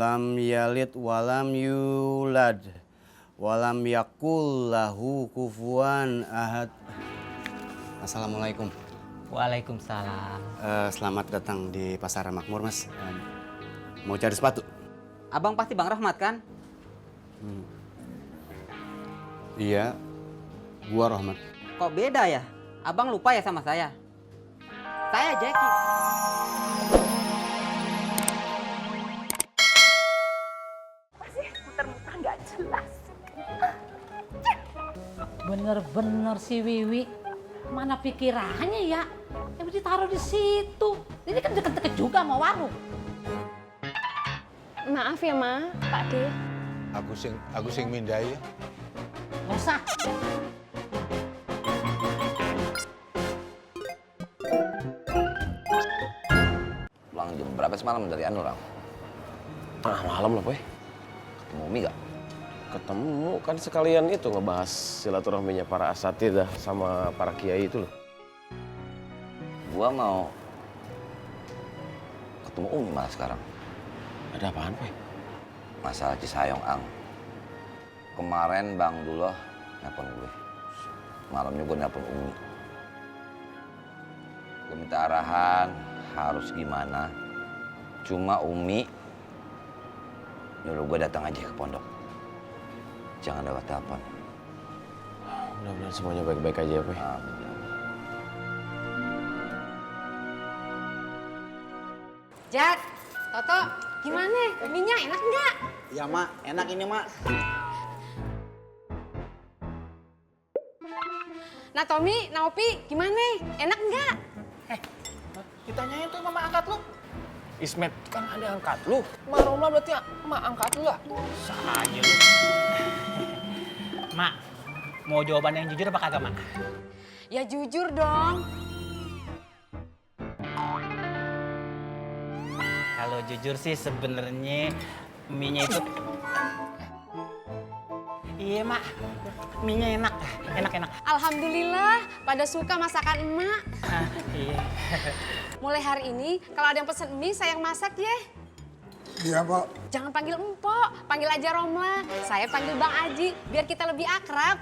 lam yalid walam yulad walam yakul lahu kufuwan ahad. Assalamualaikum. Waalaikumsalam. Selamat datang di Pasar Makmur, Mas. Mau cari sepatu? Abang pasti Bang Rahmat kan? Iya, gua Rahmat. Kok beda ya? Abang lupa ya sama saya? Saya Jackie. Masih muter-muter nggak jelas. Bener-bener si Wiwi, mana pikirannya ya? Yang ditaruh di situ. Ini kan deket-deket juga sama warung. Maaf ya, Ma, Pak De. Aku sing mindai ya. Nggak usah. Pulang jam berapa semalam dari Anu, Ram? Tengah malam lah, Boy. Ketemu Umi gak? Ketemu kan sekalian itu ngebahas silaturahminya para asatidzah sama para kiai itu loh. Gua mau ketemu Umi malah sekarang. Ada apaan, Boy? Masalah Cisayong, Ang. Kemarin Bang Duloh nelpon gue. Malamnya gue nelpon Umi. Gue minta arahan harus gimana. Cuma Umi nyuruh gue datang aja ke pondok. Jangan lewat telepon. Mudah-mudahan semuanya baik-baik aja ya, Boy. Amin. Jack, Toto, gimana? Minyak enak nggak? Ya, Mak. Enak ini, Mak. Nah, Tommy, Naopi, gimana? Enak nggak? Ditanyain tuh mama angkat lu. Ismet kan ada angkat lu. Maroma berarti emak angkat lu lah. Sah aja lu. Mak, mau jawaban yang jujur apa kagak, Mak? Ya jujur dong. Kalau jujur sih sebenarnya mie-nya itu iya, Mak. Mie-nya enak. Enak-enak. Alhamdulillah, pada suka masakan emak. Iya. Mulai hari ini, kalau ada yang pesen mie, saya yang masak ya. Iya, Pak. Jangan panggil empok, panggil aja Romla. Saya panggil Bang Aji, biar kita lebih akrab.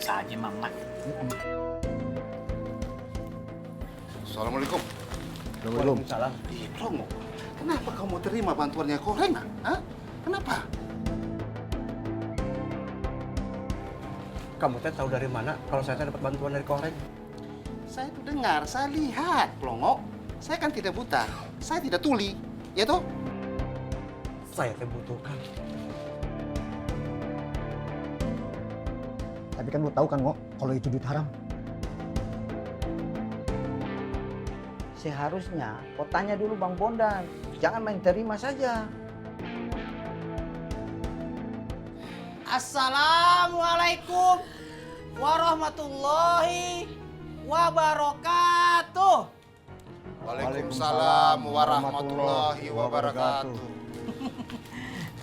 Bisa aja, Mama. Assalamualaikum. Waalaikumsalam. Romo, kenapa kamu terima bantuannya Koreng? Hah? Kenapa? Kamu teh tahu dari mana kalau saya dapat bantuan dari Koreng? Saya tuh dengar, saya lihat, Plongo. Saya kan tidak buta, saya tidak tuli, ya toh? Saya teh butuhkan. Tapi kan lu tahu kan, Ngo, kalau itu duit haram. Seharusnya kau tanya dulu Bang Bondan, jangan main terima saja. Assalamualaikum warahmatullahi wabarakatuh. Waalaikumsalam warahmatullahi wabarakatuh.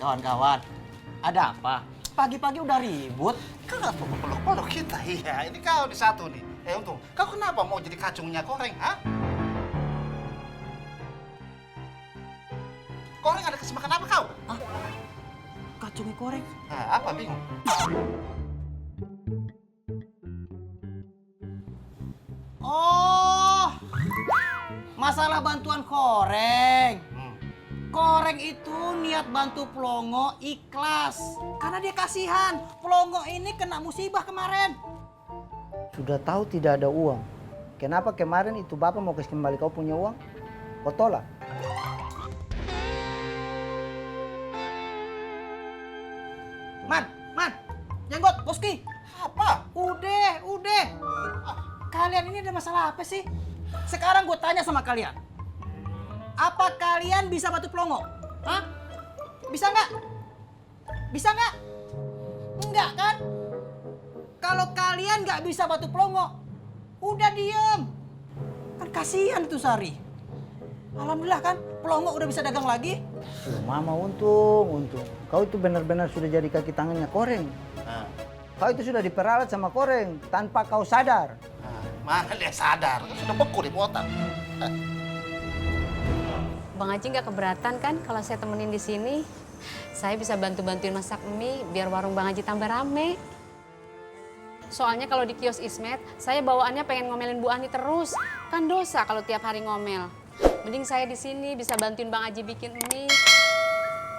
Kawan-kawan, ada apa? Pagi-pagi udah ribut. Kenapa peluk-peluk kita? Iya, ini kau di satu nih. Untung. Kau kenapa mau jadi kacungnya Koreng, ha? Koreng ada kesempatan apa kau? Kacungi koreng. Nah, apa bingung? Oh, masalah bantuan koreng. Koreng itu niat bantu Plongo ikhlas. Karena dia kasihan. Plongo ini kena musibah kemarin. Sudah tahu tidak ada uang. Kenapa kemarin itu Bapak mau kasih kembali kau punya uang? Kau tolak? Man, jenggot, Boski. Apa? Udah. Kalian ini ada masalah apa sih? Sekarang gue tanya sama kalian. Apa kalian bisa bantu Plongo? Hah? Bisa nggak? Bisa nggak? Enggak kan? Kalau kalian nggak bisa bantu Plongo, udah diem. Kan kasihan itu Sari. Alhamdulillah kan, Plongo udah bisa dagang lagi. Mama untung. Kau itu benar-benar sudah jadi kaki tangannya Koreng. Kau itu sudah diperalat sama Koreng tanpa kau sadar. Mana dia sadar? Sudah beku di otak. Bang Haji nggak keberatan kan kalau saya temenin di sini? Saya bisa bantu-bantuin masak mie biar warung Bang Haji tambah rame. Soalnya kalau di kios Ismet, saya bawaannya pengen ngomelin Bu Ani terus. Kan dosa kalau tiap hari ngomel. Mending saya di sini bisa bantuin Bang Haji bikin mie.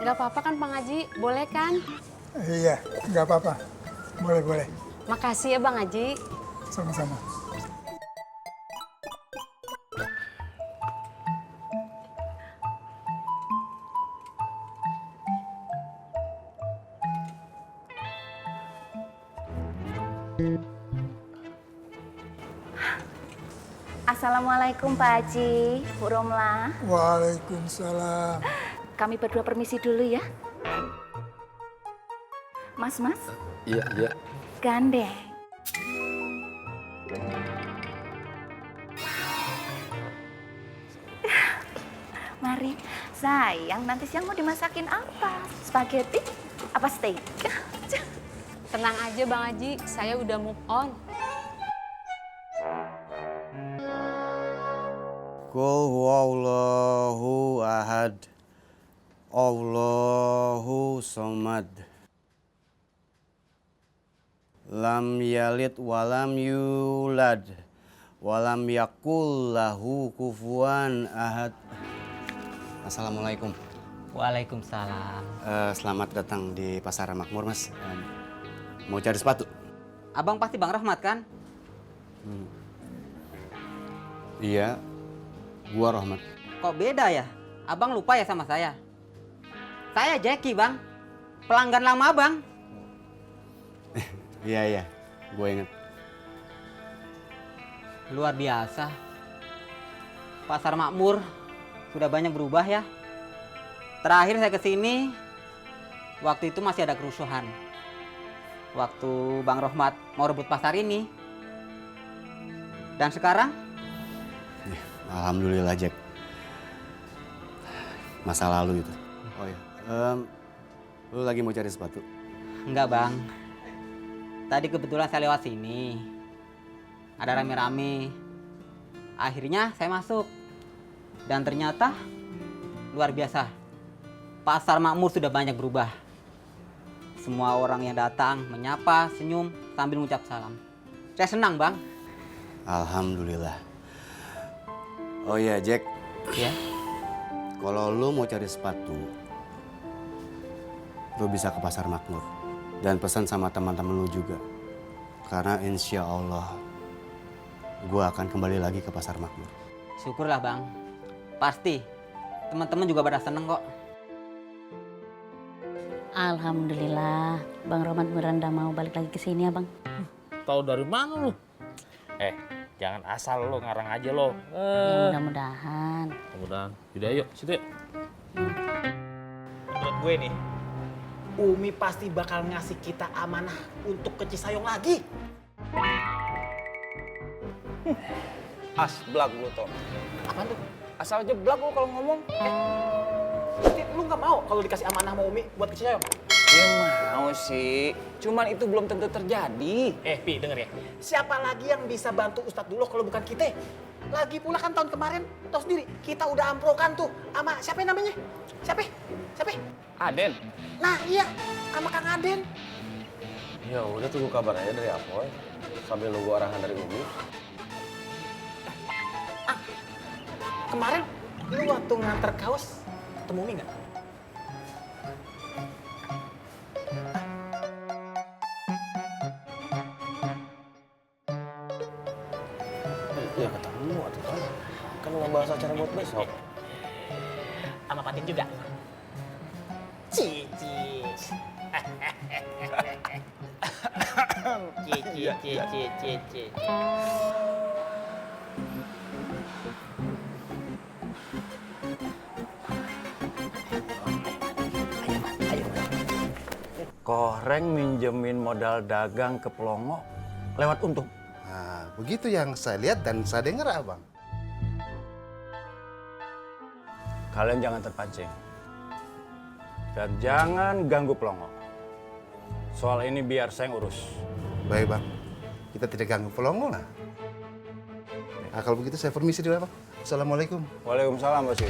Nggak apa-apa kan Bang Haji? Boleh kan? Iya, nggak apa-apa. Boleh. Makasih ya Bang Haji. Sama-sama. Assalamualaikum Pak Haji, Bu Romla. Waalaikumsalam. Kami berdua permisi dulu ya. Mas. Iya. Gandeng. Mari, sayang nanti siang mau dimasakin apa? Spaghetti? Apa steak? Tenang aja Bang Haji, saya udah move on. Qul huwallahu ahad. Allahu somad. Lam yalid walam yulad. Walam yakul lahu kufuwan ahad. Assalamualaikum. Waalaikumsalam. Selamat datang di Pasar Makmur, Mas. Mau cari sepatu? Abang pasti Bang Rahmat kan? Iya, gua Rahmat. Kok beda ya? Abang lupa ya sama saya? Saya Jackie Bang, pelanggan lama Bang. Iya, gue inget. Luar biasa. Pasar Makmur sudah banyak berubah ya. Terakhir saya kesini, waktu itu masih ada kerusuhan. Waktu Bang Rahmat mau rebut pasar ini. Dan sekarang? Alhamdulillah Jack. Masa lalu itu. Oh iya, lu lagi mau cari sepatu? Enggak Bang. Tadi kebetulan saya lewat sini. Ada rame-rame. Akhirnya saya masuk. Dan ternyata luar biasa. Pasar Makmur sudah banyak berubah. Semua orang yang datang menyapa, senyum sambil mengucap salam. Saya senang Bang. Alhamdulillah. Oh iya Jack. Ya. Kalau lu mau cari sepatu, lu bisa ke Pasar Makmur. Dan pesan sama teman-teman lu juga. Karena insya Allah, gue akan kembali lagi ke Pasar Makmur. Syukurlah Bang. Pasti. Teman-teman juga pada seneng kok. Alhamdulillah, Bang Roman Miranda mau balik lagi ke sini ya Bang. Tahu dari mana lu? Jangan asal lo ngarang aja lo. Ya, mudah-mudahan. Mudah-mudahan. Yaudah yuk, situ yuk. Menurut gue nih, Umi pasti bakal ngasih kita amanah untuk ke Cisayong lagi. Asblag lu toh. Apaan tuh? Asal jeblak lu kalau ngomong. Berarti lu nggak mau kalau dikasih amanah sama Umi buat ke Cisayong? Ya mau sih, cuman itu belum tentu terjadi. Pi, denger ya. Siapa lagi yang bisa bantu Ustadz dulu kalau bukan kita? Lagi pula kan tahun kemarin, tau sendiri, kita udah amprokan tuh sama siapa namanya? Siapa? Aden. Nah iya, sama Kang Aden. Ya udah tunggu kabar aja dari Apoy. Sambil nunggu arahan dari Umi. Kemarin lu waktu nganter kaos ketemu Umi nggak? Iya ketemu atau kan? Kan ngebahas acara buat besok. Sama Patin juga. Cici. Cici. Koreng minjemin modal dagang ke Pelongo lewat Untung. Nah, begitu yang saya lihat dan saya dengar, Abang. Kalian jangan terpancing. Dan jangan ganggu Pelongo. Soal ini biar saya yang urus. Baik, Bang. Kita tidak ganggu Pelongo, nah. Nah, kalau begitu saya permisi dulu ya, Bang. Assalamualaikum. Waalaikumsalam, Bos.